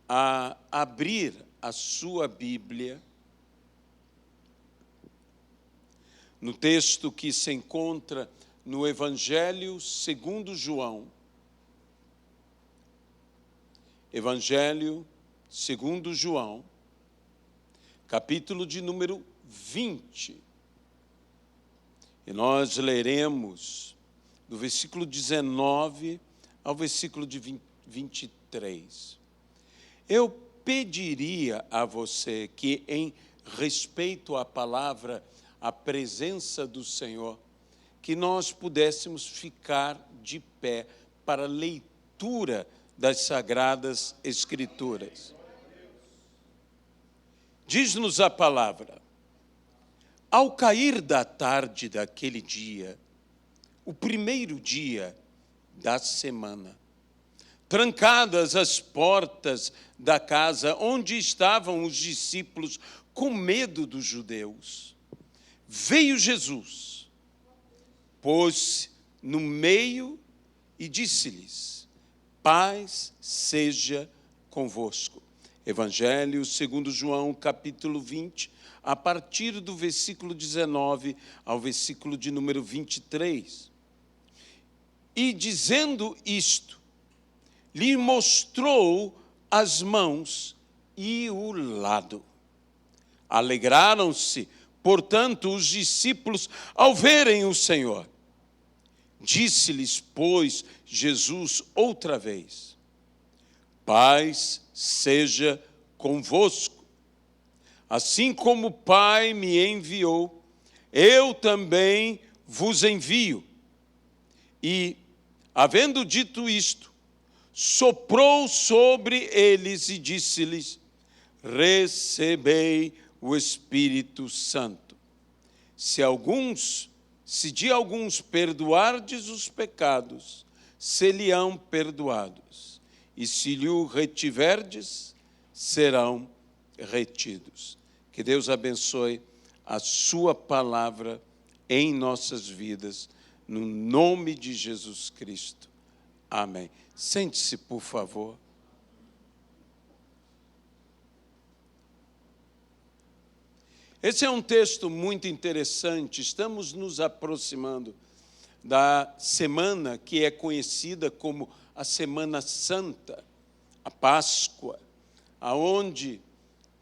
a abrir a sua Bíblia no texto que se encontra no Evangelho segundo João. Evangelho segundo João, capítulo de número 20. E nós leremos do versículo 19 ao versículo de 23. Eu pediria a você que, em respeito à palavra, à presença do Senhor, que nós pudéssemos ficar de pé para a leitura das Sagradas Escrituras. Diz-nos a palavra: ao cair da tarde daquele dia, o primeiro dia da semana, trancadas as portas da casa onde estavam os discípulos com medo dos judeus, veio Jesus, pôs-se no meio e disse-lhes: paz seja convosco. Evangelho segundo João, capítulo 20, a partir do versículo 19 ao versículo de número 23. E dizendo isto, lhe mostrou as mãos e o lado. Alegraram-se, portanto, os discípulos ao verem o Senhor. Disse-lhes, pois, Jesus outra vez: paz seja convosco. Assim como o Pai me enviou, eu também vos envio. E, havendo dito isto, soprou sobre eles e disse-lhes: recebei o Espírito Santo. Se de alguns perdoardes os pecados, se-lhe-ão perdoados, e se lhe o retiverdes, serão retidos. Que Deus abençoe a sua palavra em nossas vidas, no nome de Jesus Cristo. Amém. Sente-se, por favor. Esse é um texto muito interessante. Estamos nos aproximando da semana que é conhecida como a Semana Santa, a Páscoa, aonde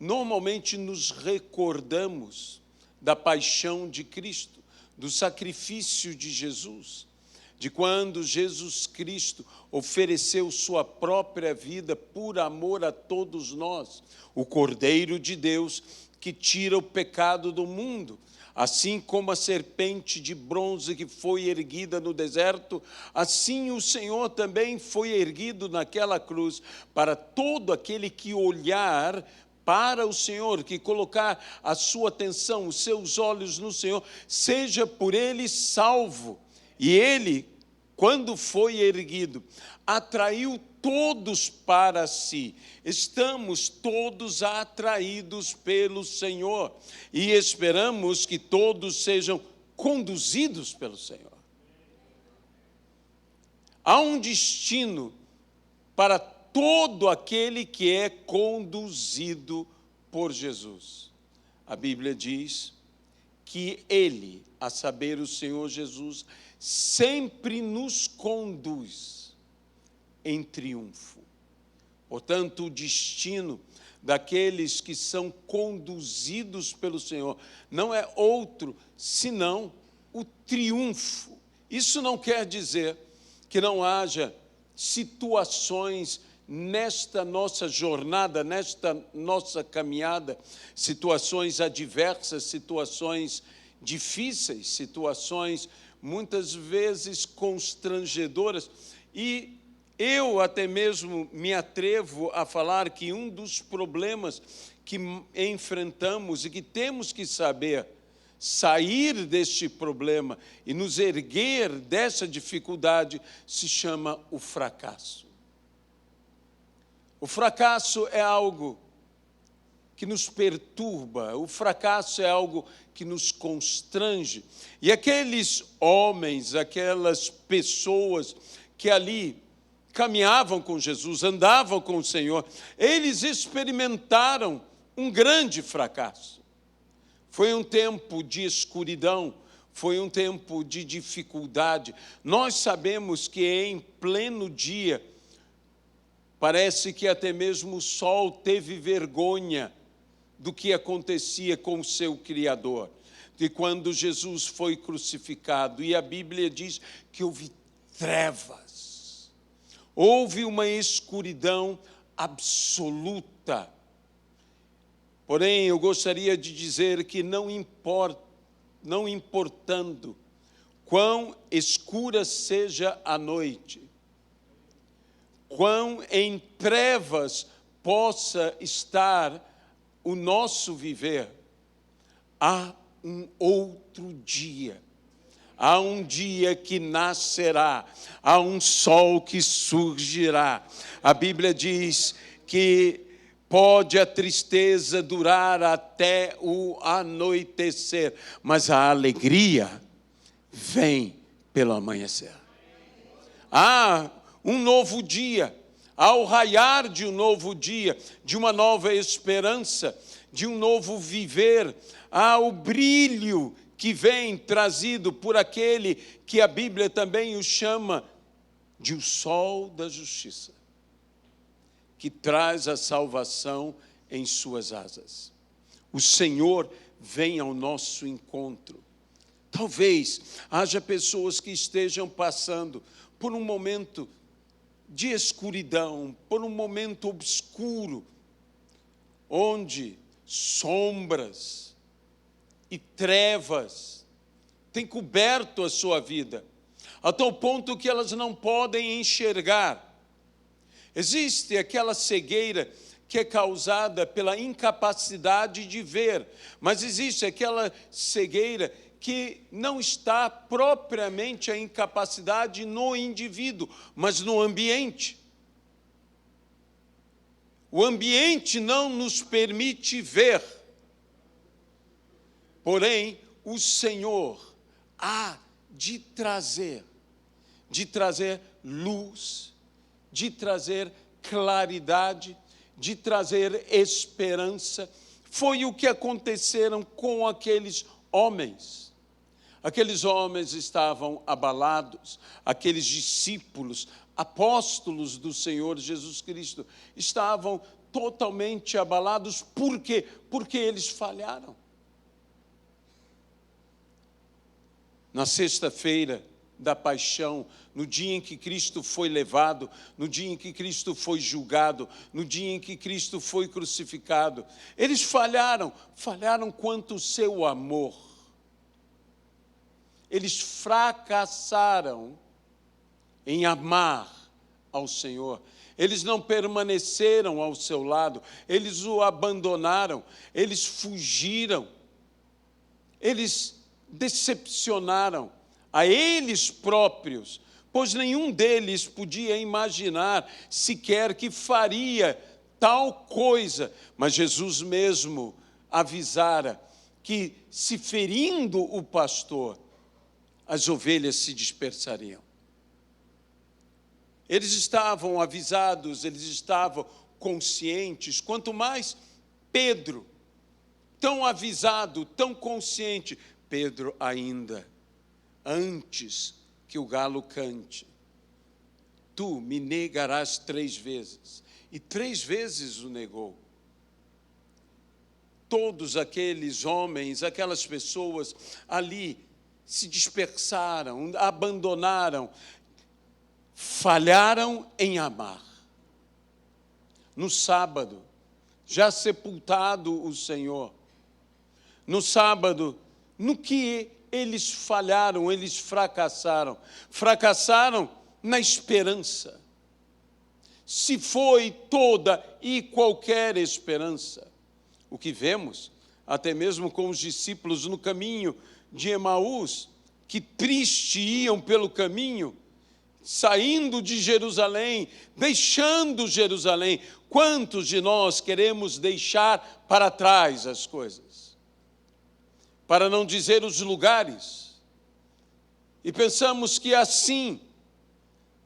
normalmente nos recordamos da paixão de Cristo, do sacrifício de Jesus, de quando Jesus Cristo ofereceu sua própria vida por amor a todos nós, o Cordeiro de Deus que tira o pecado do mundo. Assim como a serpente de bronze que foi erguida no deserto, assim o Senhor também foi erguido naquela cruz para todo aquele que olhar para o Senhor, que colocar a sua atenção, os seus olhos no Senhor, seja por ele salvo. E ele, quando foi erguido, atraiu todos para si. Estamos todos atraídos pelo Senhor e esperamos que todos sejam conduzidos pelo Senhor. Há um destino para todo aquele que é conduzido por Jesus. A Bíblia diz que Ele, a saber, o Senhor Jesus, sempre nos conduz em triunfo. Portanto, o destino daqueles que são conduzidos pelo Senhor não é outro senão o triunfo. Isso não quer dizer que não haja situações nesta nossa jornada, nesta nossa caminhada, situações adversas, situações difíceis, situações muitas vezes constrangedoras. E eu até mesmo me atrevo a falar que um dos problemas que enfrentamos e que temos que saber sair deste problema e nos erguer dessa dificuldade se chama o fracasso. O fracasso é algo que nos perturba, o fracasso é algo que nos constrange. E aqueles homens, aquelas pessoas que ali caminhavam com Jesus, andavam com o Senhor, eles experimentaram um grande fracasso. Foi um tempo de escuridão, foi um tempo de dificuldade. Nós sabemos que em pleno dia, parece que até mesmo o sol teve vergonha do que acontecia com o seu Criador. De quando Jesus foi crucificado, e a Bíblia diz que houve trevas, houve uma escuridão absoluta. Porém, eu gostaria de dizer que não importando quão escura seja a noite, quão em trevas possa estar o nosso viver, há um outro dia. Há um dia que nascerá, há um sol que surgirá. A Bíblia diz que pode a tristeza durar até o anoitecer, mas a alegria vem pelo amanhecer. Há um novo dia, ao raiar de um novo dia, de uma nova esperança, de um novo viver, há o brilho que vem trazido por aquele que a Bíblia também o chama de o sol da justiça, que traz a salvação em suas asas. O Senhor vem ao nosso encontro. Talvez haja pessoas que estejam passando por um momento de escuridão, por um momento obscuro, onde sombras e trevas têm coberto a sua vida, a tal ponto que elas não podem enxergar. Existe aquela cegueira que é causada pela incapacidade de ver, mas existe aquela cegueira que não está propriamente a incapacidade no indivíduo, mas no ambiente. O ambiente não nos permite ver. Porém, o Senhor há de trazer luz, de trazer claridade, de trazer esperança. Foi o que aconteceram com aqueles homens. Aqueles homens estavam abalados, aqueles discípulos, apóstolos do Senhor Jesus Cristo, estavam totalmente abalados. Por quê? Porque eles falharam. Na sexta-feira da paixão, no dia em que Cristo foi levado, no dia em que Cristo foi julgado, no dia em que Cristo foi crucificado, eles falharam quanto ao seu amor. Eles fracassaram em amar ao Senhor. Eles não permaneceram ao seu lado, eles o abandonaram, eles fugiram, eles decepcionaram a eles próprios, pois nenhum deles podia imaginar sequer que faria tal coisa, mas Jesus mesmo avisara que, se ferindo o pastor, as ovelhas se dispersariam. Eles estavam avisados, eles estavam conscientes, quanto mais Pedro, tão avisado, tão consciente, Pedro ainda, antes que o galo cante, tu me negarás 3 vezes, e 3 vezes o negou. Todos aqueles homens, aquelas pessoas ali se dispersaram, abandonaram, falharam em amar. No sábado, já sepultado o Senhor, no sábado, no que eles falharam, eles fracassaram na esperança. Se foi toda e qualquer esperança, o que vemos, até mesmo com os discípulos no caminho de Emaús, que triste iam pelo caminho, saindo de Jerusalém, deixando Jerusalém. Quantos de nós queremos deixar para trás as coisas? Para não dizer os lugares. E pensamos que assim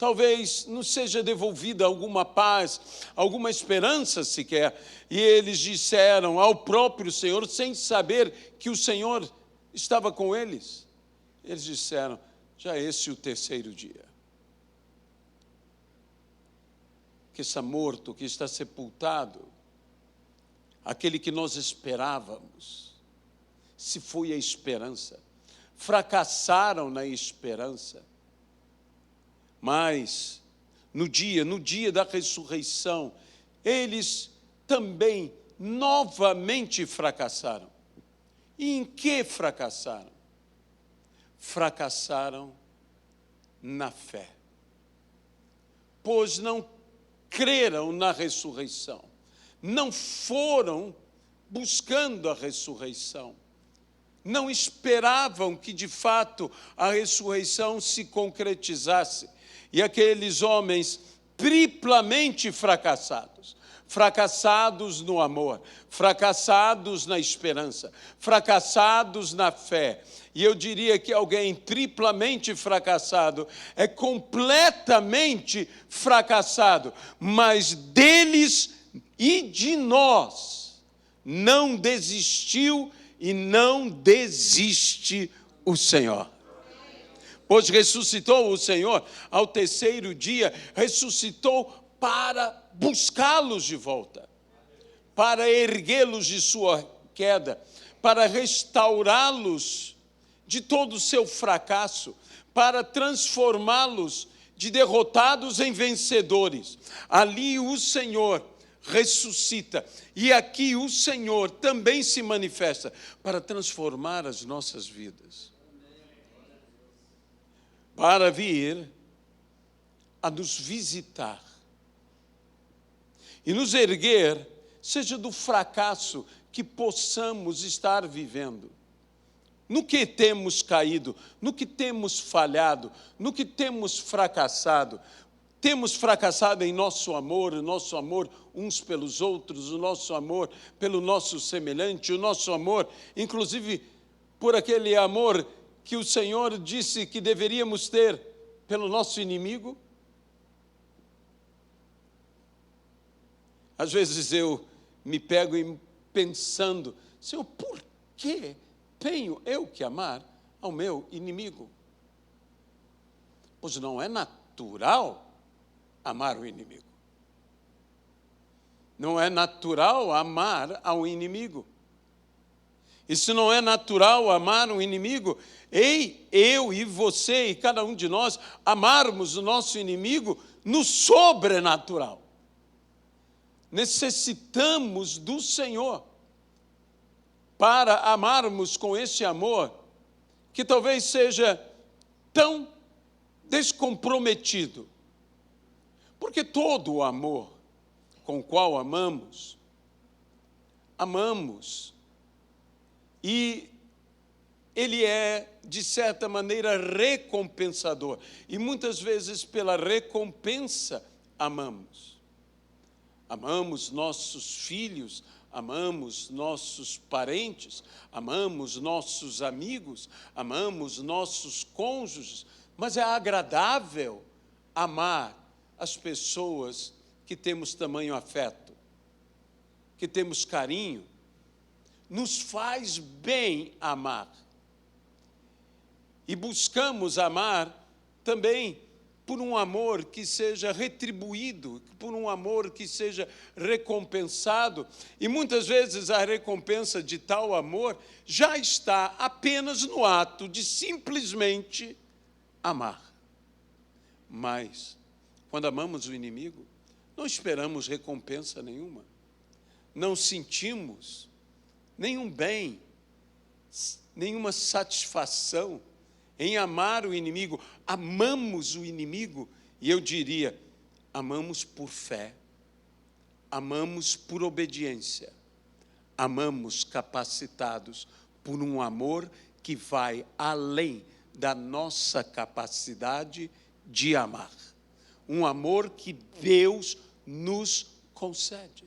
talvez nos seja devolvida alguma paz, alguma esperança sequer. E eles disseram ao próprio Senhor, sem saber que o Senhor estava com eles. Eles disseram, já esse é o terceiro dia que está morto, que está sepultado, aquele que nós esperávamos, se foi a esperança. Fracassaram na esperança. Mas, no dia da ressurreição, eles também novamente fracassaram. E em que fracassaram? Fracassaram na fé. Pois não creram na ressurreição. Não foram buscando a ressurreição. Não esperavam que, de fato, a ressurreição se concretizasse. E aqueles homens triplamente fracassados, fracassados no amor, fracassados na esperança, fracassados na fé. E eu diria que alguém triplamente fracassado é completamente fracassado, mas deles e de nós não desistiu e não desiste o Senhor. Pois ressuscitou o Senhor ao terceiro dia, ressuscitou para buscá-los de volta, para erguê-los de sua queda, para restaurá-los de todo o seu fracasso, para transformá-los de derrotados em vencedores. Ali o Senhor ressuscita, e aqui o Senhor também se manifesta para transformar as nossas vidas. Para vir a nos visitar e nos erguer, seja do fracasso que possamos estar vivendo, no que temos caído, no que temos falhado, no que temos fracassado. Temos fracassado em nosso amor, o nosso amor uns pelos outros, o nosso amor pelo nosso semelhante, o nosso amor, inclusive, por aquele amor que o Senhor disse que deveríamos ter pelo nosso inimigo. Às vezes eu me pego pensando, Senhor, por que tenho eu que amar ao meu inimigo? Pois não é natural amar o inimigo. Não é natural amar ao inimigo. E se não é natural amar um inimigo, eu e você e cada um de nós amarmos o nosso inimigo no sobrenatural. Necessitamos do Senhor para amarmos com esse amor que talvez seja tão descomprometido. Porque todo o amor com o qual amamos, e ele é, de certa maneira, recompensador. E muitas vezes, pela recompensa, amamos. Amamos nossos filhos, amamos nossos parentes, amamos nossos amigos, amamos nossos cônjuges, mas é agradável amar as pessoas que temos tamanho afeto, que temos carinho. Nos faz bem amar. E buscamos amar também por um amor que seja retribuído, por um amor que seja recompensado. E muitas vezes a recompensa de tal amor já está apenas no ato de simplesmente amar. Mas, quando amamos o inimigo, não esperamos recompensa nenhuma. Não sentimos nenhum bem, nenhuma satisfação em amar o inimigo. Amamos o inimigo, e eu diria, amamos por fé, amamos por obediência, amamos capacitados por um amor que vai além da nossa capacidade de amar. Um amor que Deus nos concede.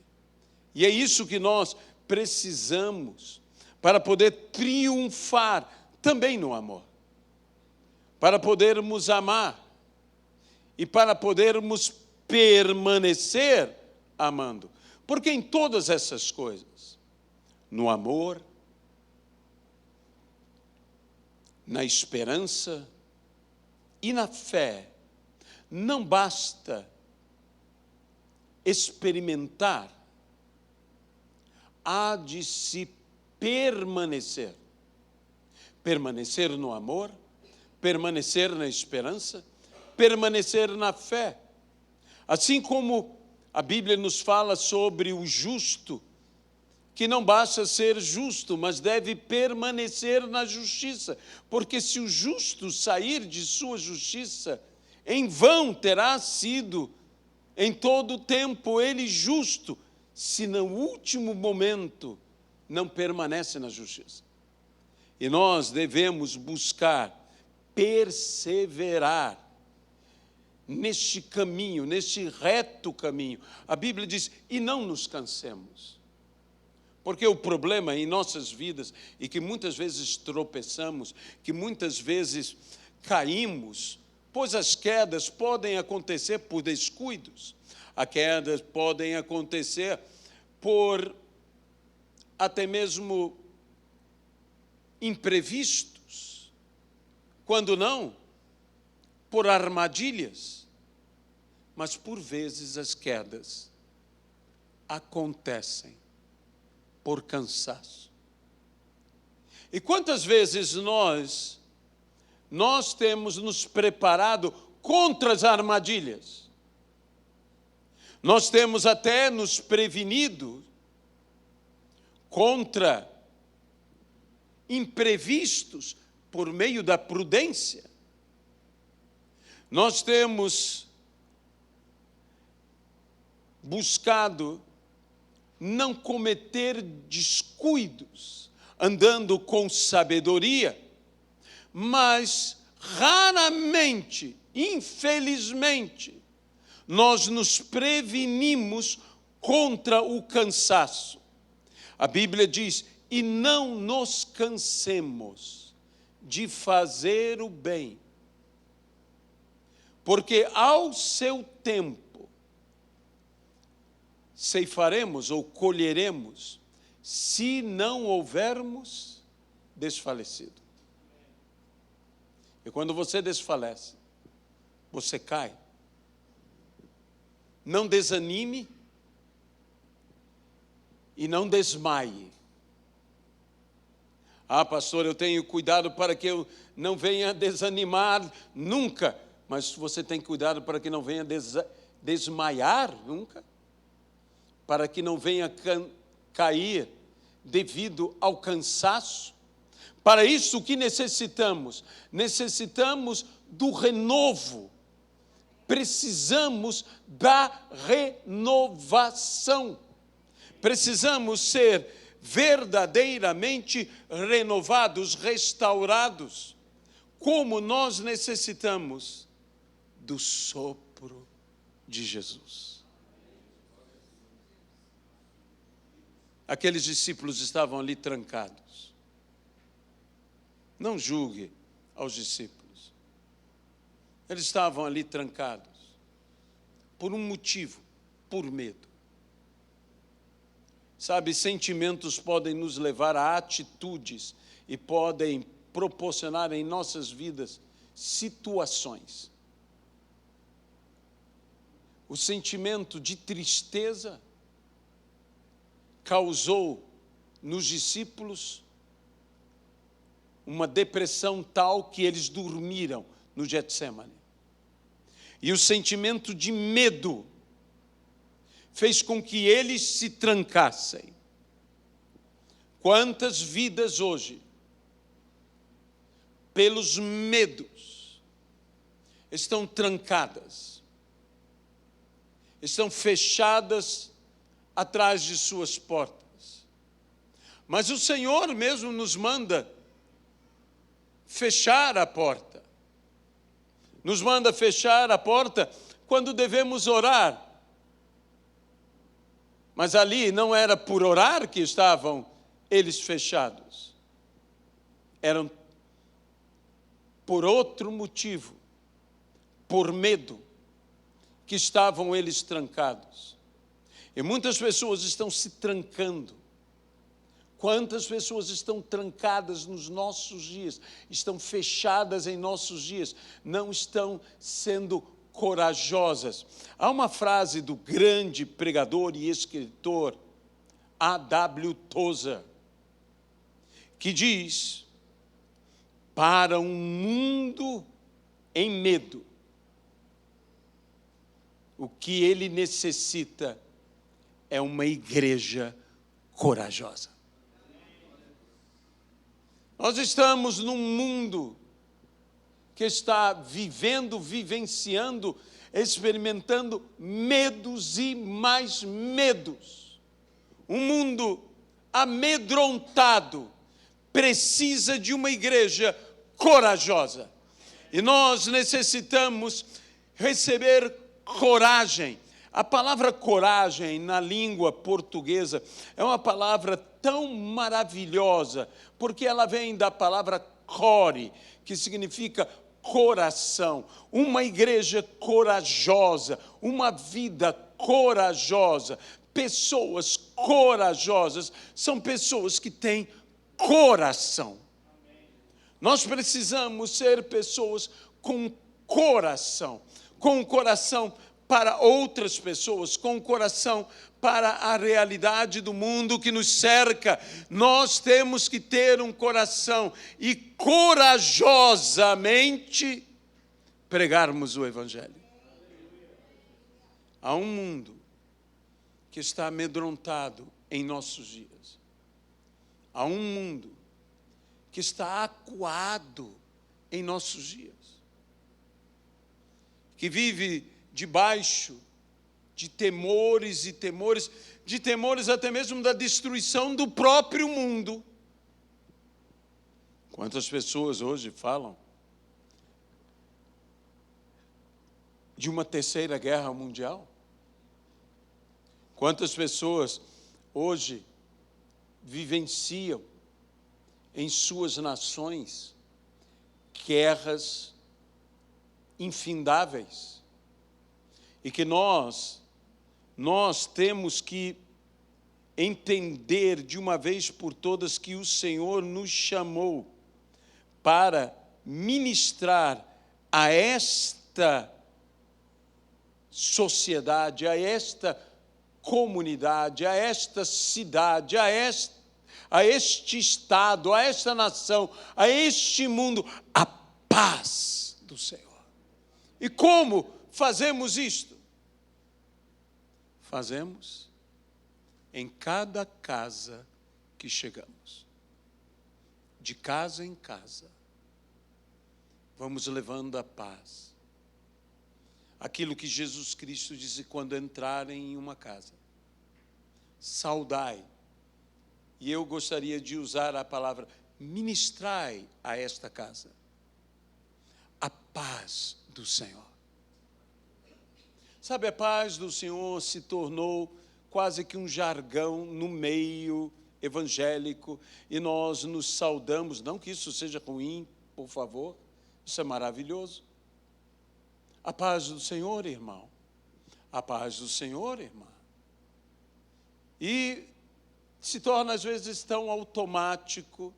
E é isso que nós precisamos para poder triunfar também no amor, para podermos amar e para podermos permanecer amando. Porque em todas essas coisas, no amor, na esperança e na fé, não basta experimentar, há de se permanecer. Permanecer no amor, permanecer na esperança, permanecer na fé. Assim como a Bíblia nos fala sobre o justo, que não basta ser justo, mas deve permanecer na justiça, porque se o justo sair de sua justiça, em vão terá sido em todo o tempo ele justo, se no último momento não permanece na justiça. E nós devemos buscar perseverar neste caminho, neste reto caminho. A Bíblia diz, e não nos cansemos. Porque o problema em nossas vidas, e que muitas vezes tropeçamos, que muitas vezes caímos, pois as quedas podem acontecer por descuidos, as quedas podem acontecer por até mesmo imprevistos, quando não, por armadilhas, mas por vezes as quedas acontecem por cansaço. E quantas vezes nós temos nos preparado contra as armadilhas, nós temos até nos prevenido contra imprevistos por meio da prudência. Nós temos buscado não cometer descuidos, andando com sabedoria, mas raramente, infelizmente, nós nos prevenimos contra o cansaço. A Bíblia diz, e não nos cansemos de fazer o bem, porque ao seu tempo ceifaremos ou colheremos, se não houvermos desfalecido. E quando você desfalece, você cai. Não desanime e não desmaie. Ah, pastor, eu tenho cuidado para que eu não venha desanimar nunca. Mas você tem cuidado para que não venha desmaiar nunca. Para que não venha cair devido ao cansaço. Para isso, o que necessitamos? Necessitamos do renovo. Precisamos da renovação. Precisamos ser verdadeiramente renovados, restaurados, como nós necessitamos do sopro de Jesus. Aqueles discípulos estavam ali trancados. Não julgue aos discípulos. Eles estavam ali trancados por um motivo, por medo. Sabe, sentimentos podem nos levar a atitudes e podem proporcionar em nossas vidas situações. O sentimento de tristeza causou nos discípulos uma depressão tal que eles dormiram no Getsemane. E o sentimento de medo fez com que eles se trancassem. Quantas vidas hoje, pelos medos, estão trancadas, estão fechadas atrás de suas portas. Mas o Senhor mesmo nos manda fechar a porta. Nos manda fechar a porta quando devemos orar. Mas ali não era por orar que estavam eles fechados. Eram por outro motivo, por medo. que estavam eles trancados. E muitas pessoas estão se trancando. Quantas pessoas estão trancadas nos nossos dias, estão fechadas em nossos dias, não estão sendo corajosas. Há uma frase do grande pregador e escritor A.W. Tozer, que diz: para um mundo em medo, o que ele necessita é uma igreja corajosa. Nós estamos num mundo que está vivenciando, experimentando medos e mais medos. Um mundo amedrontado precisa de uma igreja corajosa. E nós necessitamos receber coragem. A palavra coragem na língua portuguesa é uma palavra tão maravilhosa, porque ela vem da palavra core, que significa coração. Uma igreja corajosa, uma vida corajosa, pessoas corajosas, são pessoas que têm coração. Nós precisamos ser pessoas com coração para outras pessoas, com coração para a realidade do mundo que nos cerca. Nós temos que ter um coração e corajosamente pregarmos o Evangelho. Há um mundo que está amedrontado em nossos dias. Há um mundo que está acuado em nossos dias, que vive debaixo de temores e temores, de temores até mesmo da destruição do próprio mundo. Quantas pessoas hoje falam de uma terceira guerra mundial? Quantas pessoas hoje vivenciam em suas nações guerras infindáveis? E que nós temos que entender de uma vez por todas que o Senhor nos chamou para ministrar a esta sociedade, a esta comunidade, a esta cidade, a este estado, a esta nação, a este mundo, a paz do Senhor. E como fazemos isto? Fazemos em cada casa que chegamos. De casa em casa. Vamos levando a paz. Aquilo que Jesus Cristo disse quando entrarem em uma casa. Saudai. E eu gostaria de usar a palavra ministrai a esta casa. A paz do Senhor. Sabe, a paz do Senhor se tornou quase que um jargão no meio evangélico, e nós nos saudamos, não que isso seja ruim, por favor, isso é maravilhoso. A paz do Senhor, irmão. A paz do Senhor, irmã. E se torna às vezes tão automático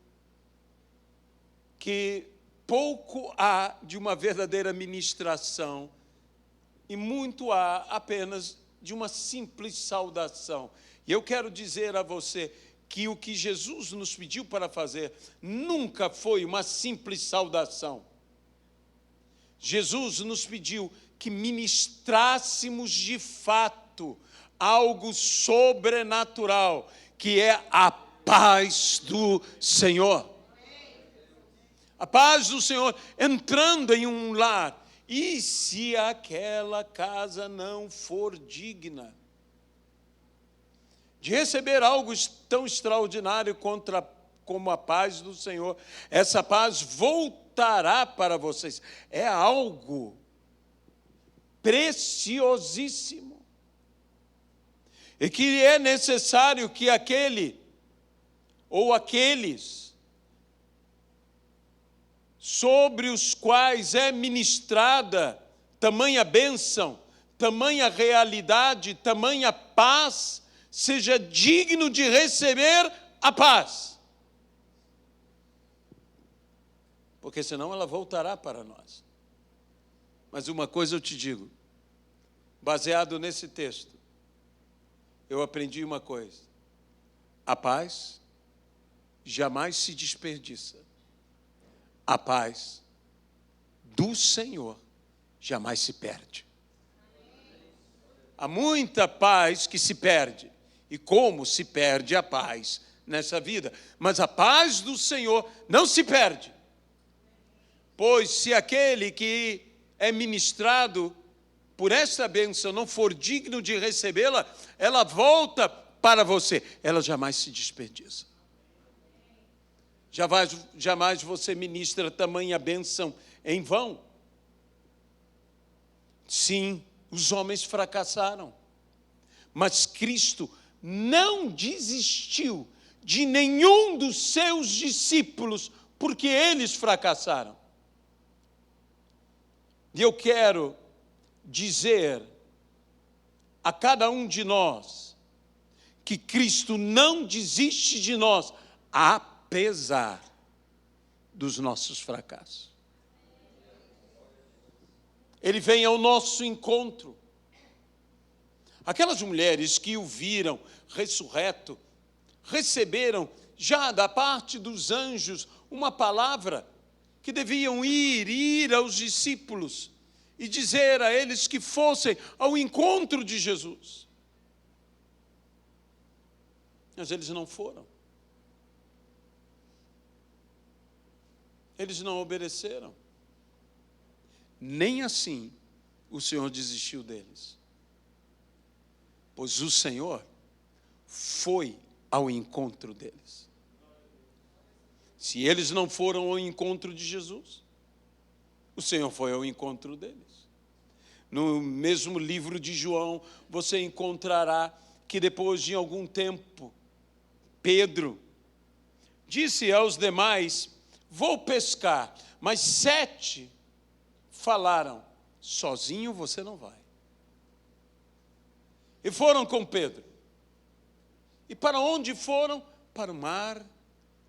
que pouco há de uma verdadeira ministração e muito há apenas de uma simples saudação. E eu quero dizer a você que o que Jesus nos pediu para fazer nunca foi uma simples saudação. Jesus nos pediu que ministrássemos de fato algo sobrenatural, que é a paz do Senhor. A paz do Senhor entrando em um lar. E se aquela casa não for digna de receber algo tão extraordinário como a paz do Senhor, essa paz voltará para vocês. É algo preciosíssimo. E que é necessário que aquele ou aqueles sobre os quais é ministrada tamanha bênção tamanha realidade, tamanha paz, seja digno de receber a paz. Porque senão ela voltará para nós. Mas uma coisa eu te digo, baseado nesse texto, eu aprendi uma coisa: a paz jamais se desperdiça. A paz do Senhor jamais se perde. Há muita paz que se perde. E como se perde a paz nessa vida? Mas a paz do Senhor não se perde. Pois se aquele que é ministrado por essa bênção não for digno de recebê-la, ela volta para você. Ela jamais se desperdiça. Jamais você ministra tamanha bênção em vão. Sim, os homens fracassaram, mas Cristo não desistiu de nenhum dos seus discípulos, porque eles fracassaram. E eu quero dizer a cada um de nós que Cristo não desiste de nós, apesar dos nossos fracassos. Ele vem ao nosso encontro. Aquelas mulheres que o viram ressurreto, receberam já da parte dos anjos uma palavra que deviam ir aos discípulos e dizer a eles que fossem ao encontro de Jesus. Mas eles não foram. Eles não obedeceram. Nem assim o Senhor desistiu deles. Pois o Senhor foi ao encontro deles. Se eles não foram ao encontro de Jesus, o Senhor foi ao encontro deles. No mesmo livro de João, você encontrará que depois de algum tempo, Pedro disse aos demais: vou pescar, mas 7 falaram: sozinho você não vai. E foram com Pedro. E para onde foram? Para o mar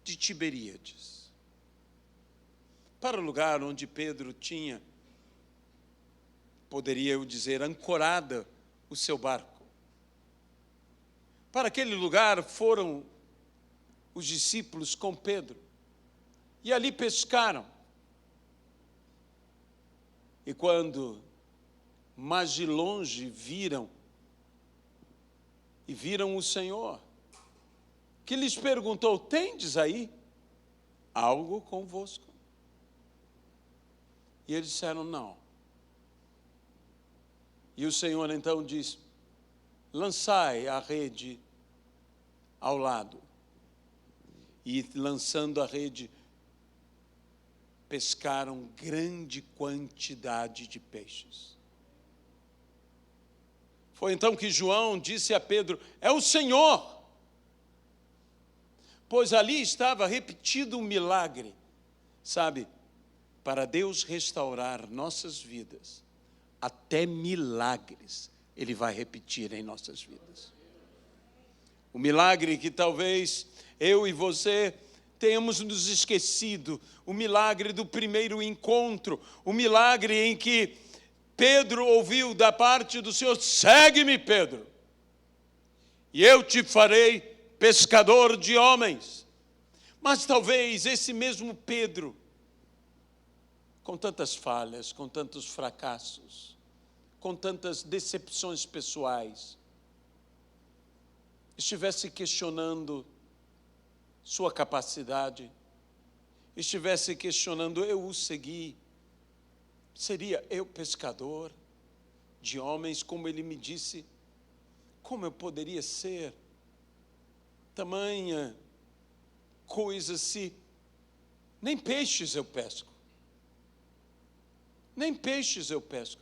de Tiberíades. Para o lugar onde Pedro tinha, poderia eu dizer, ancorada o seu barco. Para aquele lugar foram os discípulos com Pedro. E ali pescaram. E quando mais de longe viram o Senhor, que lhes perguntou: tendes aí algo convosco? E eles disseram: não. E o Senhor então diz: lançai a rede ao lado. E lançando a rede, pescaram grande quantidade de peixes. Foi então que João disse a Pedro: é o Senhor. Pois ali estava repetido um milagre. Sabe, para Deus restaurar nossas vidas, até milagres Ele vai repetir em nossas vidas. O milagre que talvez eu e você tenhamos nos esquecido, o milagre do primeiro encontro, o milagre em que Pedro ouviu da parte do Senhor: segue-me, Pedro, e eu te farei pescador de homens. Mas talvez esse mesmo Pedro, com tantas falhas, com tantos fracassos, com tantas decepções pessoais, estivesse questionando sua capacidade, estivesse questionando: eu o segui, seria eu pescador de homens, como ele me disse? Como eu poderia ser tamanha coisa se nem peixes eu pesco? Nem peixes eu pesco.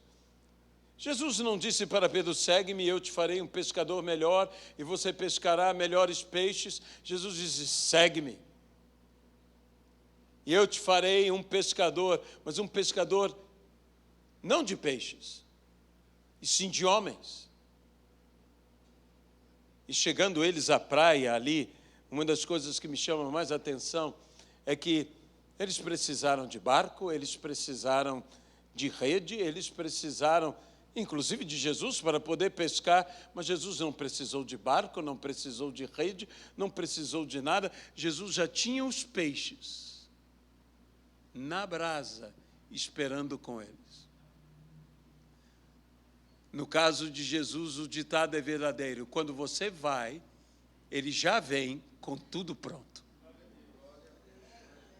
Jesus não disse para Pedro: segue-me e eu te farei um pescador melhor e você pescará melhores peixes. Jesus disse: segue-me e eu te farei um pescador, mas um pescador não de peixes, e e sim de homens. E chegando eles à praia ali, uma das coisas que me chama mais a atenção é que eles precisaram de barco, eles precisaram de rede, eles precisaram, inclusive, de Jesus para poder pescar, mas Jesus não precisou de barco, não precisou de rede, não precisou de nada. Jesus já tinha os peixes na brasa, esperando com eles. No caso de Jesus, o ditado é verdadeiro. Quando você vai, ele já vem com tudo pronto.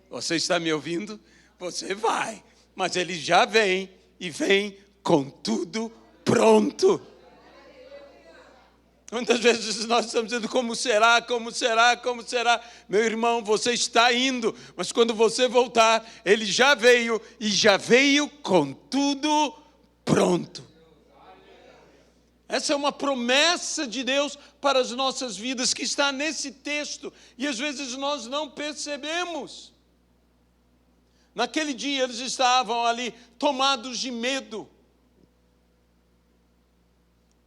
Você está me ouvindo? Você vai, mas ele já vem e vem com tudo pronto. Muitas vezes nós estamos dizendo, como será, como será, como será? Meu irmão, você está indo, mas quando você voltar, ele já veio e já veio com tudo pronto. Essa é uma promessa de Deus para as nossas vidas que está nesse texto e às vezes nós não percebemos. Naquele dia eles estavam ali tomados de medo.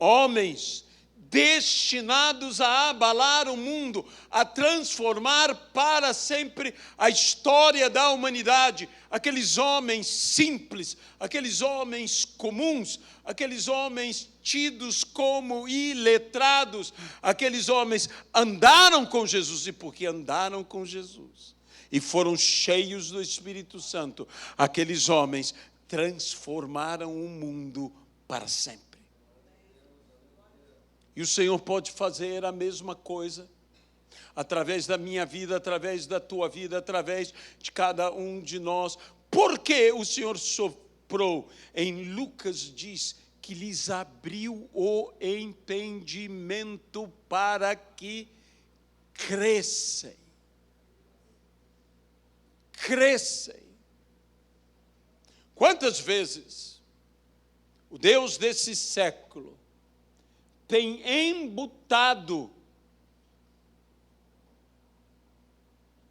Homens destinados a abalar o mundo, a transformar para sempre a história da humanidade. Aqueles homens simples, aqueles homens comuns, aqueles homens tidos como iletrados, aqueles homens andaram com Jesus, e porque andaram com Jesus e foram cheios do Espírito Santo, aqueles homens transformaram o mundo para sempre. E o Senhor pode fazer a mesma coisa, através da minha vida, através da tua vida, através de cada um de nós. Porque o Senhor soprou, em Lucas diz, que lhes abriu o entendimento para que crescem. Crescem. Quantas vezes o Deus desse século tem embutado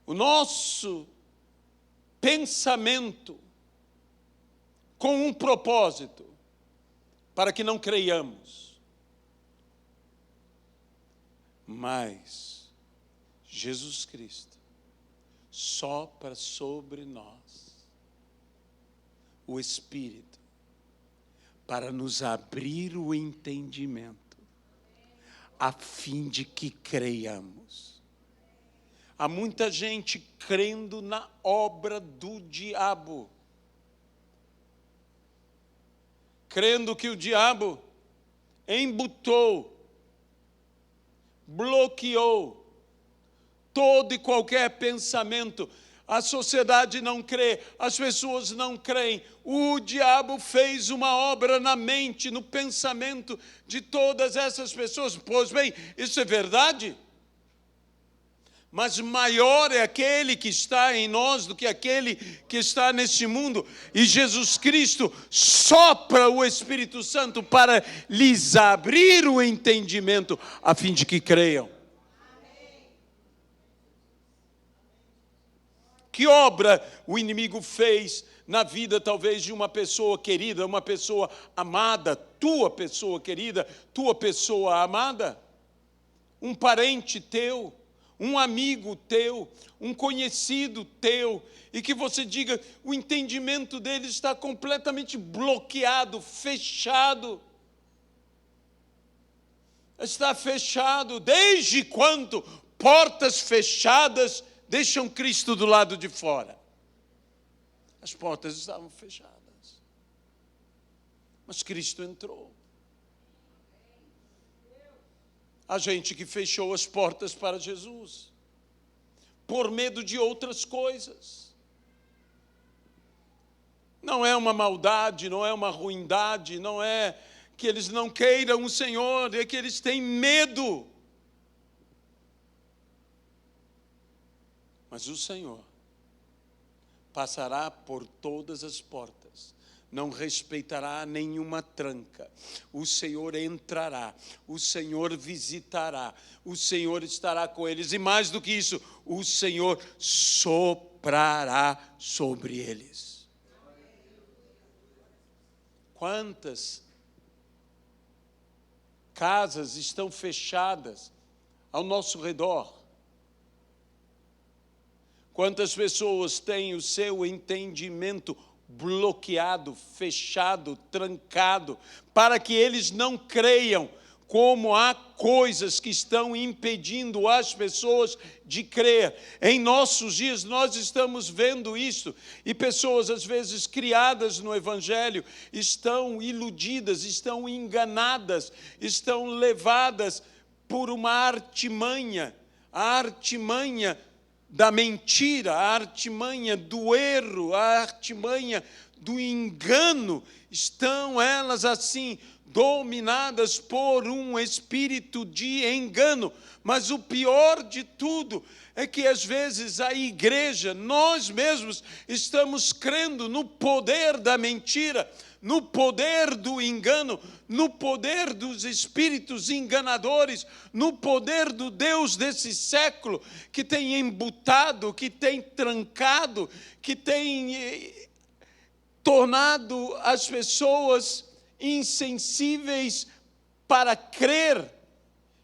o nosso pensamento com um propósito, para que não creiamos. Mas Jesus Cristo sopra sobre nós o Espírito para nos abrir o entendimento, a fim de que creiamos. Há muita gente crendo na obra do diabo, crendo que o diabo embutou, bloqueou todo e qualquer pensamento. A sociedade não crê, as pessoas não creem. O diabo fez uma obra na mente, no pensamento de todas essas pessoas. Pois bem, isso é verdade? Mas maior é aquele que está em nós do que aquele que está neste mundo. E Jesus Cristo sopra o Espírito Santo para lhes abrir o entendimento, a fim de que creiam. Que obra o inimigo fez na vida, talvez, de uma pessoa querida, uma pessoa amada, tua pessoa querida, tua pessoa amada? Um parente teu, um amigo teu, um conhecido teu, e que você diga, o entendimento dele está completamente bloqueado, fechado. Está fechado. Desde quando portas fechadas deixam Cristo do lado de fora? As portas estavam fechadas, mas Cristo entrou. Há gente que fechou as portas para Jesus, por medo de outras coisas. Não é uma maldade, não é uma ruindade, não é que eles não queiram o Senhor, é que eles têm medo. Mas o Senhor passará por todas as portas, não respeitará nenhuma tranca. O Senhor entrará, o Senhor visitará, o Senhor estará com eles. E mais do que isso, o Senhor soprará sobre eles. Quantas casas estão fechadas ao nosso redor. Quantas pessoas têm o seu entendimento bloqueado, fechado, trancado, para que eles não creiam, como há coisas que estão impedindo as pessoas de crer. Em nossos dias nós estamos vendo isso, e pessoas às vezes criadas no Evangelho estão iludidas, estão enganadas, estão levadas por uma artimanha, a artimanha da mentira, a artimanha do erro, a artimanha do engano. Estão elas assim, dominadas por um espírito de engano. Mas o pior de tudo é que às vezes a igreja, nós mesmos, estamos crendo no poder da mentira, no poder do engano, no poder dos espíritos enganadores, no poder do Deus desse século, que tem embutado, que tem trancado, que tem tornado as pessoas insensíveis para crer.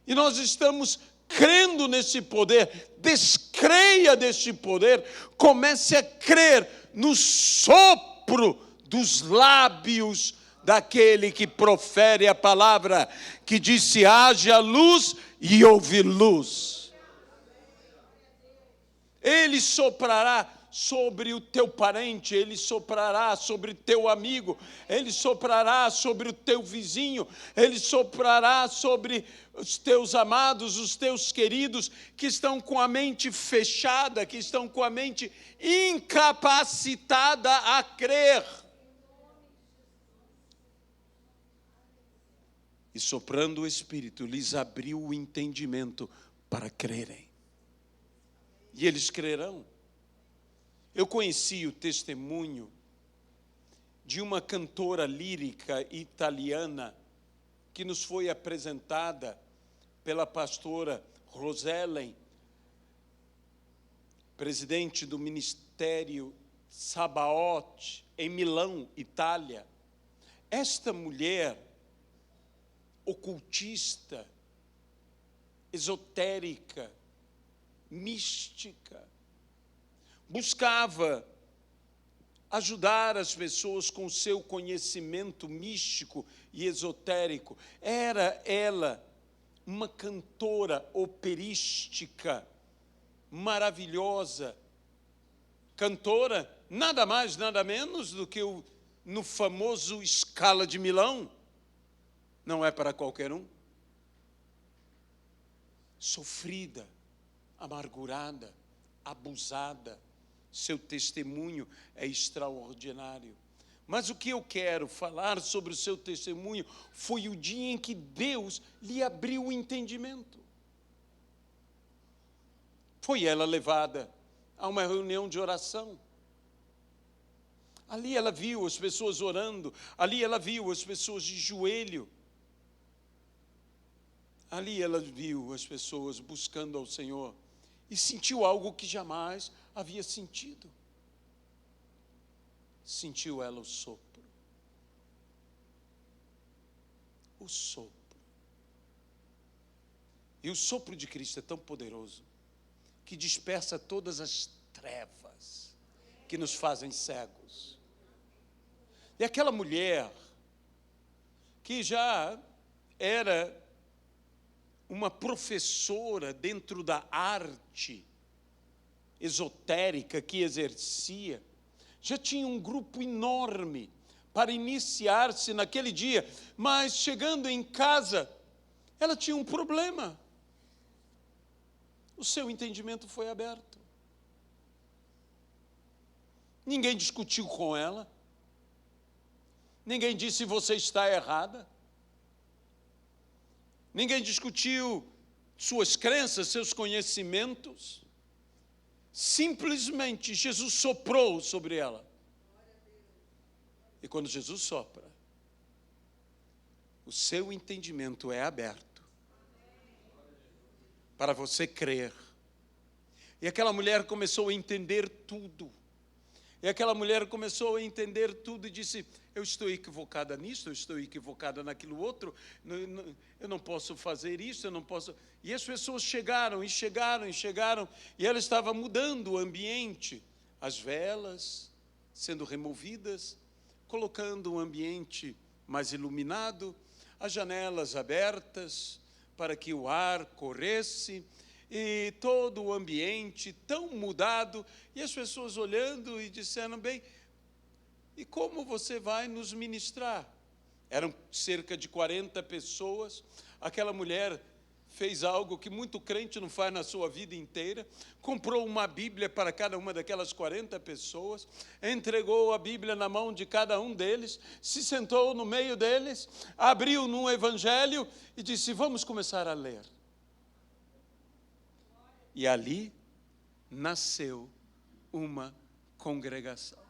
E nós estamos crendo nesse poder. Descreia deste poder, comece a crer no sopro dos lábios daquele que profere a palavra, que disse: haja luz, e houve luz. Ele soprará sobre o teu parente, ele soprará sobre o teu amigo, ele soprará sobre o teu vizinho, ele soprará sobre os teus amados, os teus queridos, que estão com a mente fechada, que estão com a mente incapacitada a crer. E soprando o Espírito, lhes abriu o entendimento para crerem. E eles crerão. Eu conheci o testemunho de uma cantora lírica italiana que nos foi apresentada pela pastora Rosellen, presidente do Ministério Sabaoth, em Milão, Itália. Esta mulher, ocultista, esotérica, mística, buscava ajudar as pessoas com o seu conhecimento místico e esotérico. Era ela uma cantora operística maravilhosa, cantora nada mais, nada menos do que no famoso Scala de Milão. Não é para qualquer um. Sofrida, amargurada, abusada. Seu testemunho é extraordinário. Mas o que eu quero falar sobre o seu testemunho foi o dia em que Deus lhe abriu o entendimento. Foi ela levada a uma reunião de oração. Ali ela viu as pessoas orando, ali ela viu as pessoas de joelho. Ali ela viu as pessoas buscando ao Senhor e sentiu algo que jamais havia sentido. Sentiu ela o sopro. O sopro. E o sopro de Cristo é tão poderoso que dispersa todas as trevas que nos fazem cegos. E aquela mulher que já era uma professora dentro da arte esotérica que exercia, já tinha um grupo enorme para iniciar-se naquele dia, mas chegando em casa, ela tinha um problema. O seu entendimento foi aberto. Ninguém discutiu com ela. Ninguém disse: você está errada. Ninguém discutiu suas crenças, seus conhecimentos. Simplesmente Jesus soprou sobre ela. E quando Jesus sopra, o seu entendimento é aberto para você crer. E aquela mulher começou a entender tudo. E aquela mulher começou a entender tudo e disse: eu estou equivocada nisso, eu estou equivocada naquilo outro, eu não posso fazer isso, eu não posso... E as pessoas chegaram, e ela estava mudando o ambiente, as velas sendo removidas, colocando um ambiente mais iluminado, as janelas abertas para que o ar corresse, e todo o ambiente tão mudado, e as pessoas olhando e disseram: bem, e como você vai nos ministrar? Eram cerca de 40 pessoas. Aquela mulher fez algo que muito crente não faz na sua vida inteira, comprou uma Bíblia para cada uma daquelas 40 pessoas, entregou a Bíblia na mão de cada um deles, se sentou no meio deles, abriu num evangelho e disse: vamos começar a ler. E ali nasceu uma congregação.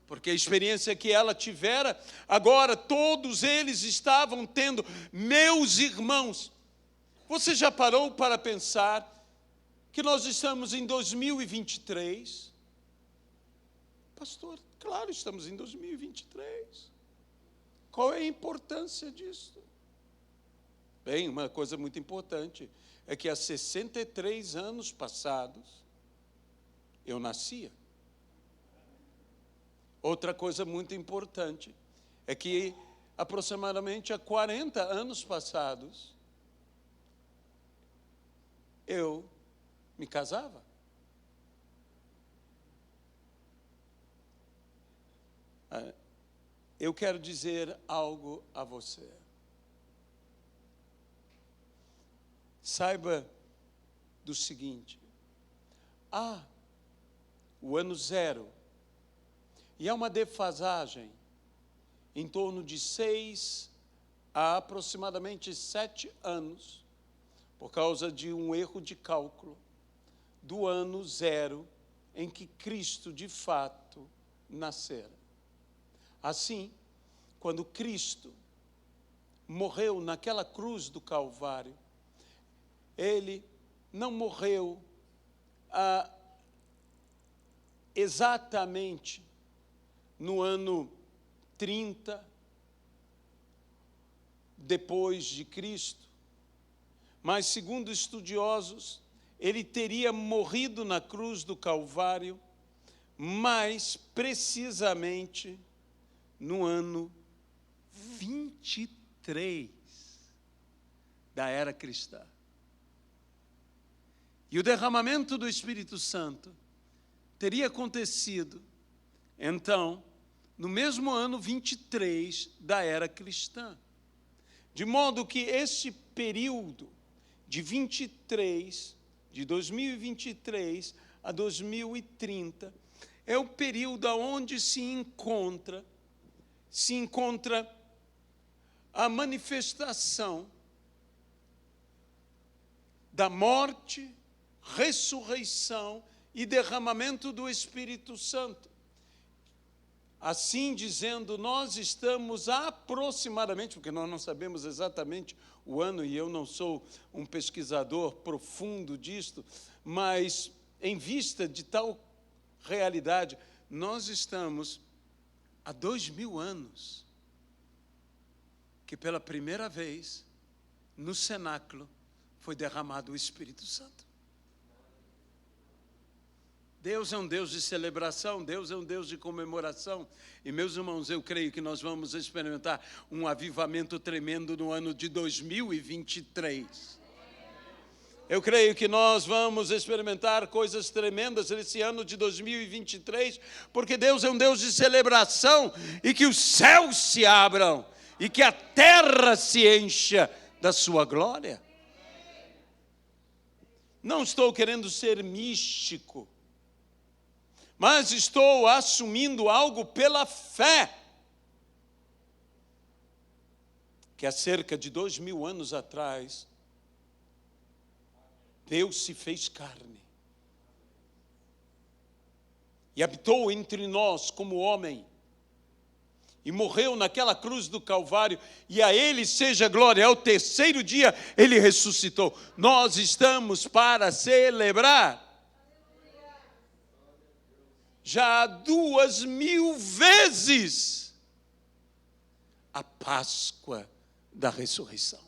Porque a experiência que ela tivera, agora todos eles estavam tendo. Meus irmãos, você já parou para pensar que nós estamos em 2023? Pastor, claro, estamos em 2023. Qual é a importância disso? Bem, uma coisa muito importante é que há 63 anos passados eu nascia. Outra coisa muito importante é que aproximadamente há 40 anos passados eu me casava. Eu quero dizer algo a você. Saiba do seguinte: o ano zero, e há uma defasagem em torno de 6 a aproximadamente 7 anos, por causa de um erro de cálculo, do ano zero em que Cristo de fato nascera. Assim, quando Cristo morreu naquela cruz do Calvário, ele não morreu exatamente no ano 30 depois de Cristo, mas, segundo estudiosos, ele teria morrido na cruz do Calvário mais precisamente no ano 23 da era cristã. E o derramamento do Espírito Santo teria acontecido, então, no mesmo ano 23 da era cristã. De modo que esse período de 2023 a 2030, é o período onde se encontra a manifestação da morte, ressurreição e derramamento do Espírito Santo. Assim dizendo, nós estamos aproximadamente, porque nós não sabemos exatamente o ano, e eu não sou um pesquisador profundo disto, mas em vista de tal realidade, nós estamos há 2000 anos que pela primeira vez no cenáculo foi derramado o Espírito Santo. Deus é um Deus de celebração, Deus é um Deus de comemoração. E, meus irmãos, eu creio que nós vamos experimentar um avivamento tremendo no ano de 2023. Eu creio que nós vamos experimentar coisas tremendas nesse ano de 2023, porque Deus é um Deus de celebração, e que os céus se abram, e que a terra se encha da sua glória. Não estou querendo ser místico, mas estou assumindo algo pela fé, que há cerca de 2000 anos atrás, Deus se fez carne e habitou entre nós como homem, e morreu naquela cruz do Calvário, e a Ele seja glória. Ao terceiro dia Ele ressuscitou. Nós estamos para celebrar. já 2000 vezes a Páscoa da ressurreição.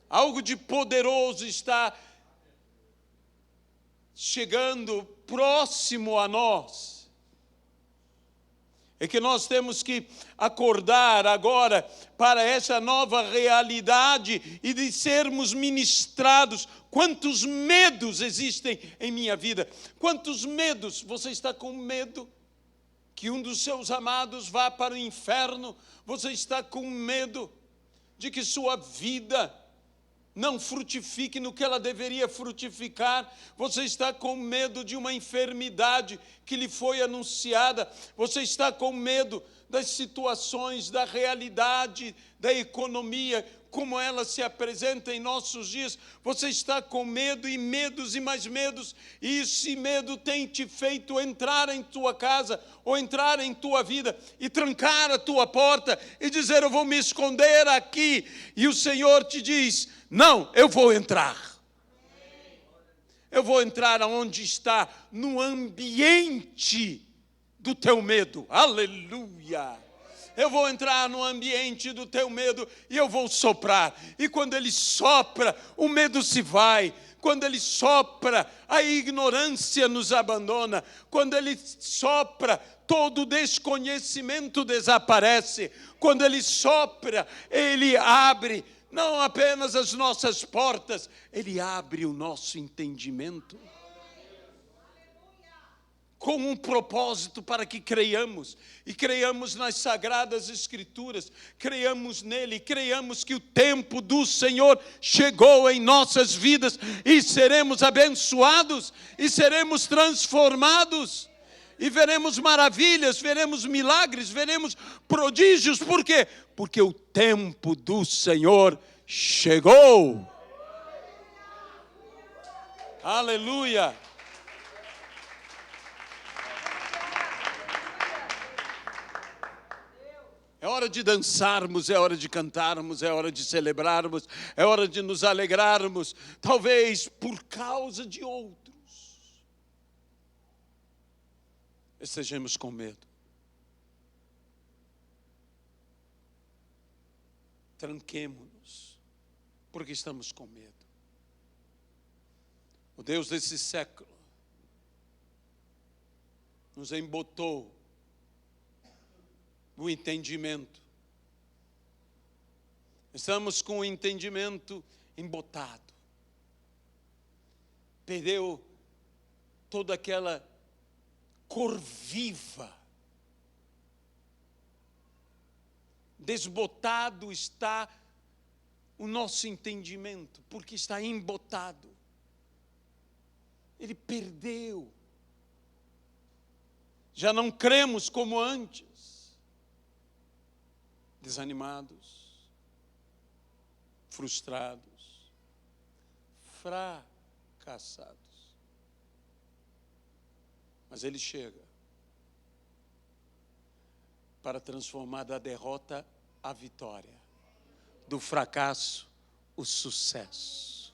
Algo de poderoso está chegando próximo a nós. É que nós temos que acordar agora para essa nova realidade e de sermos ministrados. Quantos medos existem em minha vida? Quantos medos? Você está com medo que um dos seus amados vá para o inferno? Você está com medo de que sua vida não frutifique no que ela deveria frutificar? Você está com medo de uma enfermidade que lhe foi anunciada? Você está com medo das situações, da realidade, da economia, como ela se apresenta em nossos dias? Você está com medo e medos e mais medos, e esse medo tem te feito entrar em tua casa ou entrar em tua vida e trancar a tua porta e dizer: eu vou me esconder aqui. E o Senhor te diz: não, eu vou entrar. Eu vou entrar aonde está, no ambiente do teu medo. Aleluia! Eu vou entrar no ambiente do teu medo e eu vou soprar. E quando ele sopra, o medo se vai. Quando ele sopra, a ignorância nos abandona. Quando ele sopra, todo desconhecimento desaparece. Quando ele sopra, ele abre não apenas as nossas portas, ele abre o nosso entendimento. Com um propósito para que creiamos, e creiamos nas Sagradas Escrituras, creiamos nele, creiamos que o tempo do Senhor chegou em nossas vidas, e seremos abençoados, e seremos transformados, e veremos maravilhas, veremos milagres, veremos prodígios. Por quê? Porque o tempo do Senhor chegou. Aleluia! É hora de dançarmos, é hora de cantarmos, é hora de celebrarmos, é hora de nos alegrarmos, talvez por causa de outros estejamos com medo. Tranquemo-nos, porque estamos com medo. O Deus desse século nos embotou o entendimento. Estamos com o entendimento embotado. Perdeu toda aquela cor viva. Desbotado está o nosso entendimento, porque está embotado. Ele perdeu. Já não cremos como antes. Desanimados, frustrados, fracassados. Mas ele chega para transformar da derrota a vitória, do fracasso o sucesso,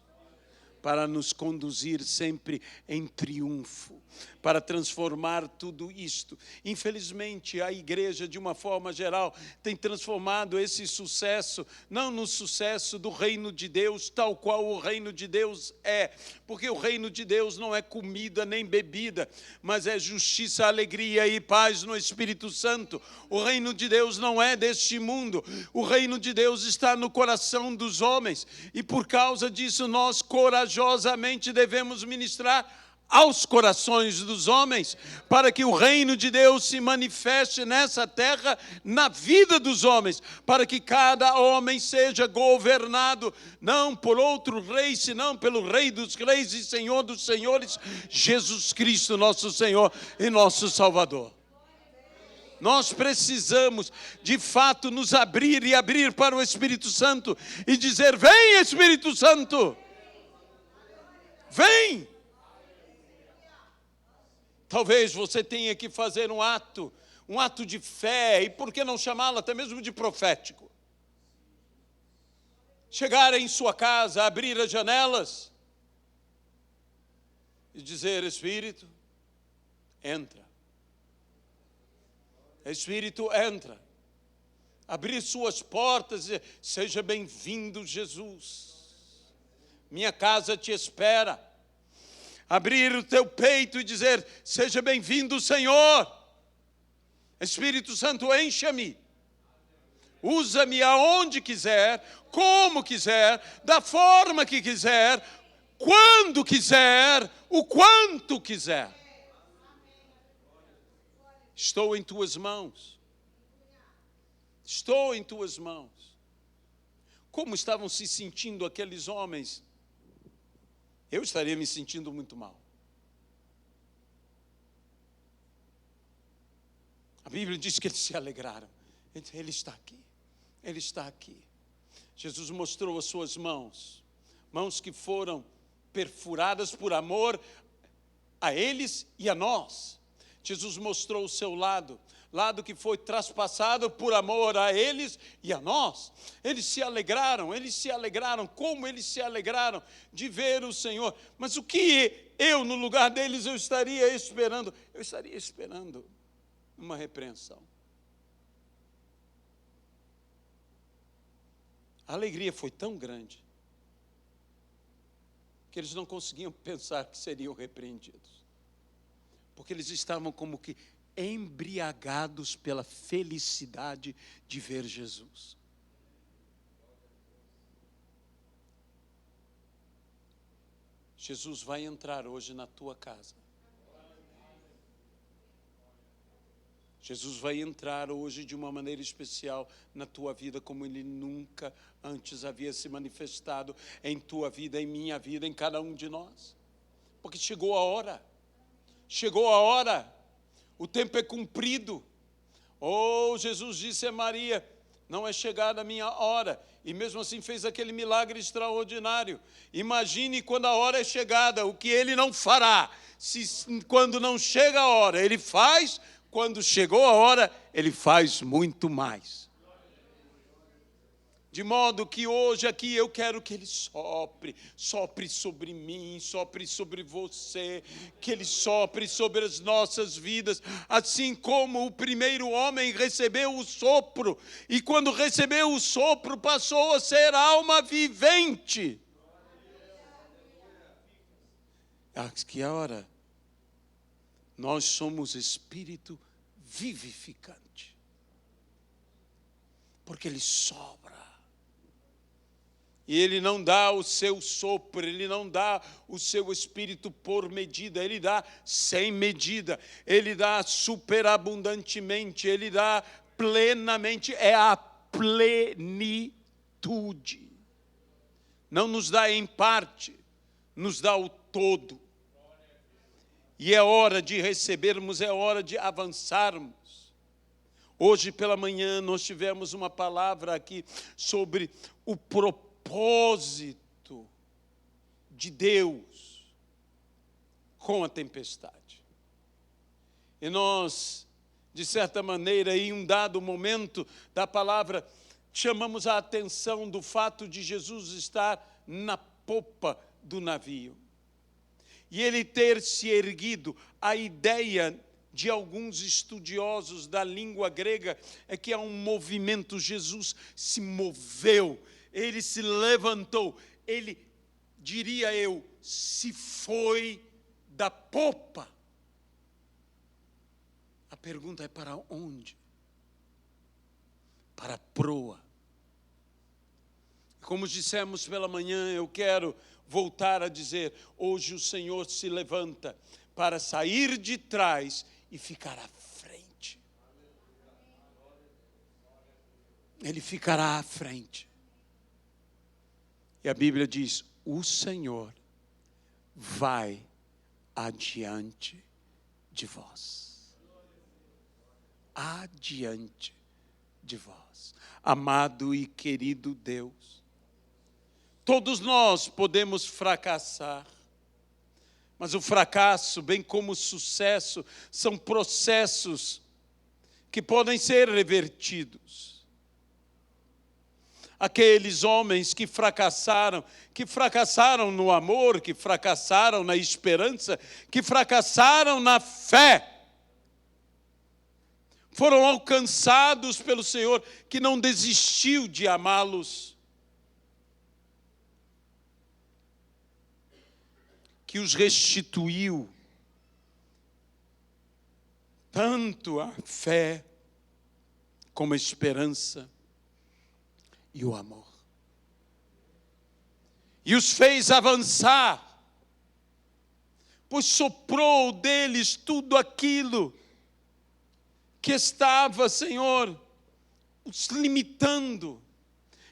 para nos conduzir sempre em triunfo, para transformar tudo isto. Infelizmente, a igreja, de uma forma geral, tem transformado esse sucesso, não no sucesso do reino de Deus, tal qual o reino de Deus é, porque o reino de Deus não é comida nem bebida, mas é justiça, alegria e paz no Espírito Santo. O reino de Deus não é deste mundo, o reino de Deus está no coração dos homens, e por causa disso nós corajosamente devemos ministrar aos corações dos homens, para que o reino de Deus se manifeste nessa terra, na vida dos homens, para que cada homem seja governado, não por outro rei, senão pelo Rei dos reis e Senhor dos senhores, Jesus Cristo, nosso Senhor e nosso Salvador. Nós precisamos, de fato, nos abrir e abrir para o Espírito Santo e dizer: vem, Espírito Santo, vem. Talvez você tenha que fazer um ato de fé, e por que não chamá-lo até mesmo de profético? Chegar em sua casa, abrir as janelas e dizer: Espírito, entra. Espírito, entra. Abrir suas portas e dizer: seja bem-vindo, Jesus. Minha casa te espera. Abrir o teu peito e dizer: seja bem-vindo, Senhor. Espírito Santo, encha-me. Usa-me aonde quiser, como quiser, da forma que quiser, quando quiser, o quanto quiser. Estou em tuas mãos. Estou em tuas mãos. Como estavam se sentindo aqueles homens? Eu estaria me sentindo muito mal. A Bíblia diz que eles se alegraram. Ele está aqui. Ele está aqui. Jesus mostrou as suas mãos. Mãos que foram perfuradas por amor a eles e a nós. Jesus mostrou o seu lado que foi traspassado por amor a eles e a nós. Eles se alegraram, como eles se alegraram de ver o Senhor. Mas o que eu, no lugar deles, eu estaria esperando? Eu estaria esperando uma repreensão. A alegria foi tão grande que eles não conseguiam pensar que seriam repreendidos. Porque eles estavam como que embriagados pela felicidade de ver Jesus. Jesus vai entrar hoje na tua casa. Jesus vai entrar hoje de uma maneira especial na tua vida, como Ele nunca antes havia se manifestado em tua vida, em minha vida, em cada um de nós. Porque chegou a hora. Chegou a hora. O tempo é cumprido. Oh, Jesus disse a Maria: não é chegada a minha hora. E mesmo assim fez aquele milagre extraordinário. Imagine quando a hora é chegada, o que Ele não fará. Quando não chega a hora, Ele faz. Quando chegou a hora, Ele faz muito mais. De modo que hoje aqui eu quero que Ele sopre sobre mim, sopre sobre você, que Ele sopre sobre as nossas vidas, assim como o primeiro homem recebeu o sopro, e quando recebeu o sopro passou a ser alma vivente. Que hora? Nós somos espírito vivificante, porque Ele sobra. E Ele não dá o seu sopro, Ele não dá o seu espírito por medida, Ele dá sem medida, Ele dá superabundantemente, Ele dá plenamente, é a plenitude. Não nos dá em parte, nos dá o todo. E é hora de recebermos, é hora de avançarmos. Hoje pela manhã nós tivemos uma palavra aqui sobre o propósito de Deus com a tempestade. E nós, de certa maneira, em um dado momento da palavra, chamamos a atenção do fato de Jesus estar na popa do navio. E ele ter se erguido. A ideia de alguns estudiosos da língua grega é que há um movimento. Jesus se moveu, ele se levantou, ele, diria eu, se foi da popa. A pergunta é: para onde? Para a proa. Como dissemos pela manhã, eu quero voltar a dizer: hoje o Senhor se levanta para sair de trás e ficar à frente. Ele ficará à frente. E a Bíblia diz: o Senhor vai adiante de vós. Adiante de vós. Amado e querido Deus, todos nós podemos fracassar, mas o fracasso, bem como o sucesso, são processos que podem ser revertidos. Aqueles homens que fracassaram no amor, que fracassaram na esperança, que fracassaram na fé, foram alcançados pelo Senhor, que não desistiu de amá-los, que os restituiu tanto a fé como a esperança e o amor. E os fez avançar, pois soprou deles tudo aquilo que estava, Senhor, os limitando.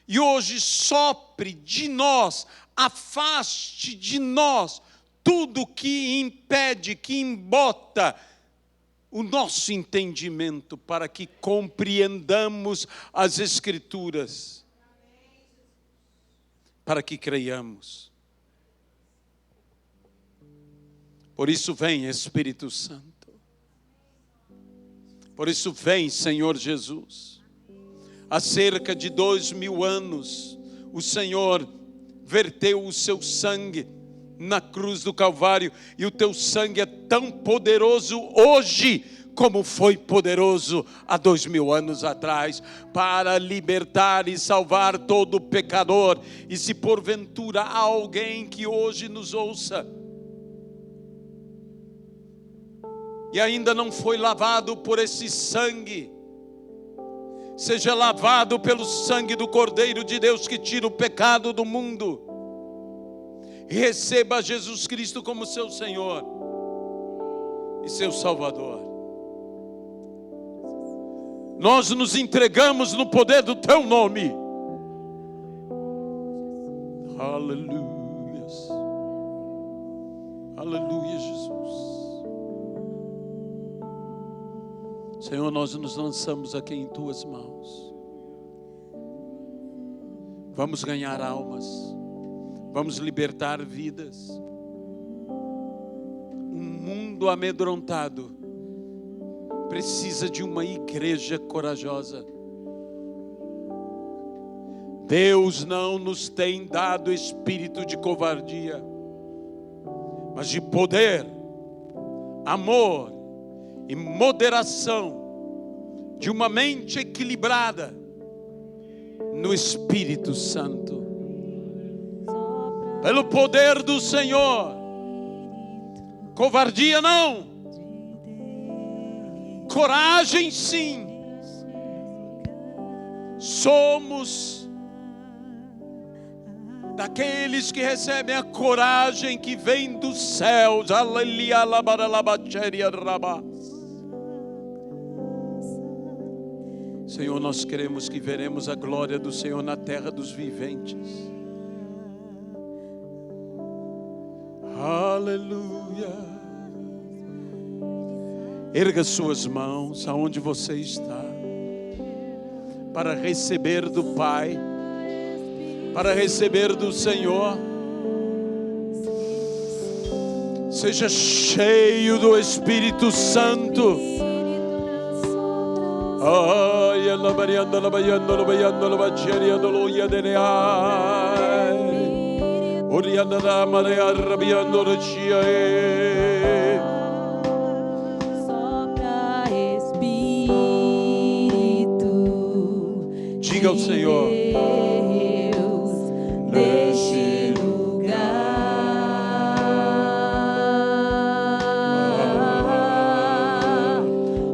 E hoje sopre de nós, afaste de nós tudo que impede, que embota o nosso entendimento, para que compreendamos as Escrituras, para que creiamos. Por isso vem, Espírito Santo. Por isso vem, Senhor Jesus. Há cerca de 2000 anos, o Senhor verteu o seu sangue na cruz do Calvário, e o teu sangue é tão poderoso hoje, como foi poderoso há 2000 anos atrás, para libertar e salvar todo pecador. E se porventura há alguém que hoje nos ouça, e ainda não foi lavado por esse sangue, seja lavado pelo sangue do Cordeiro de Deus, que tira o pecado do mundo, e receba Jesus Cristo como seu Senhor e seu Salvador. Nós nos entregamos no poder do teu nome. Aleluia. Aleluia, Jesus. Senhor, nós nos lançamos aqui em tuas mãos. Vamos ganhar almas. Vamos libertar vidas. Um mundo amedrontado precisa de uma igreja corajosa. Deus não nos tem dado espírito de covardia, mas de poder, amor e moderação, de uma mente equilibrada no Espírito Santo. Pelo poder do Senhor. Covardia não. Coragem sim. Somos daqueles que recebem a coragem que vem dos céus. Senhor, nós queremos que veremos a glória do Senhor na terra dos viventes. Aleluia. Erga suas mãos aonde você está, para receber do Pai, para receber do Senhor. Seja cheio do Espírito Santo. Ai, ela variando, ela baiando, ela baiando, ela baiando, ela baiando. Orianda da Maria rabiando regia. Sopra Espírito. Diga ao Senhor. Deus neste lugar.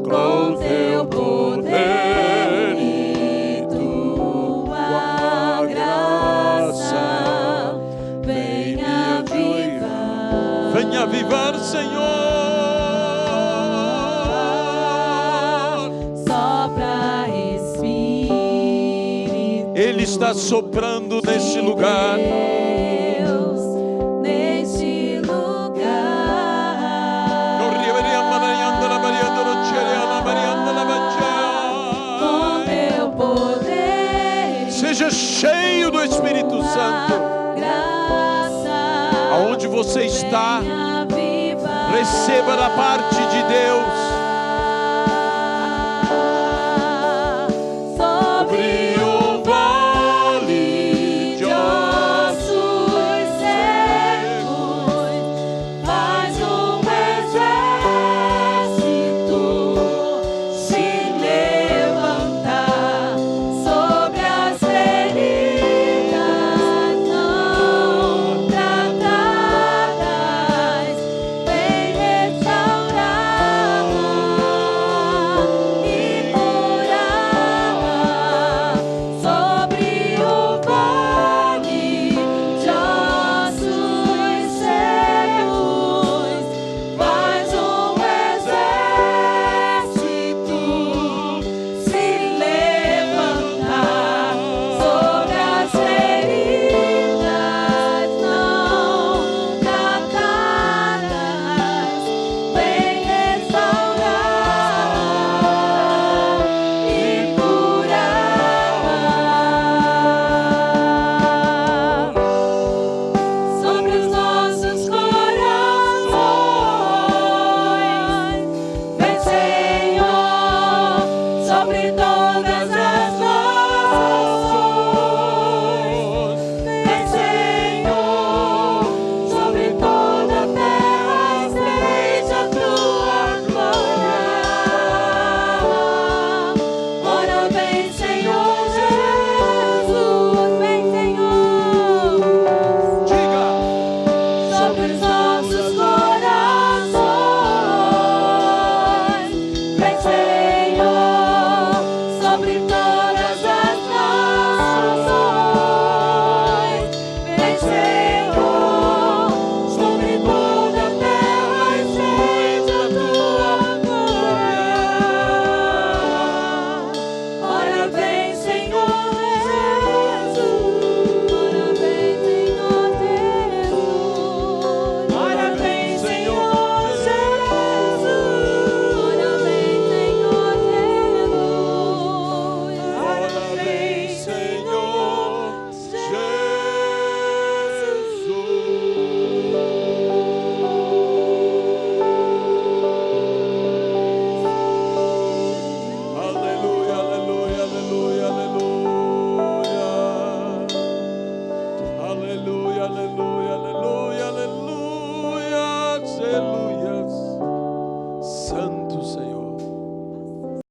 Com teu poder e tua graça. Venha avivar, Senhor. Sopra Espírito. Ele está soprando neste lugar. Deus, neste lugar. Com teu poder. Seja cheio do Espírito Santo. Aonde você está, receba da parte de Deus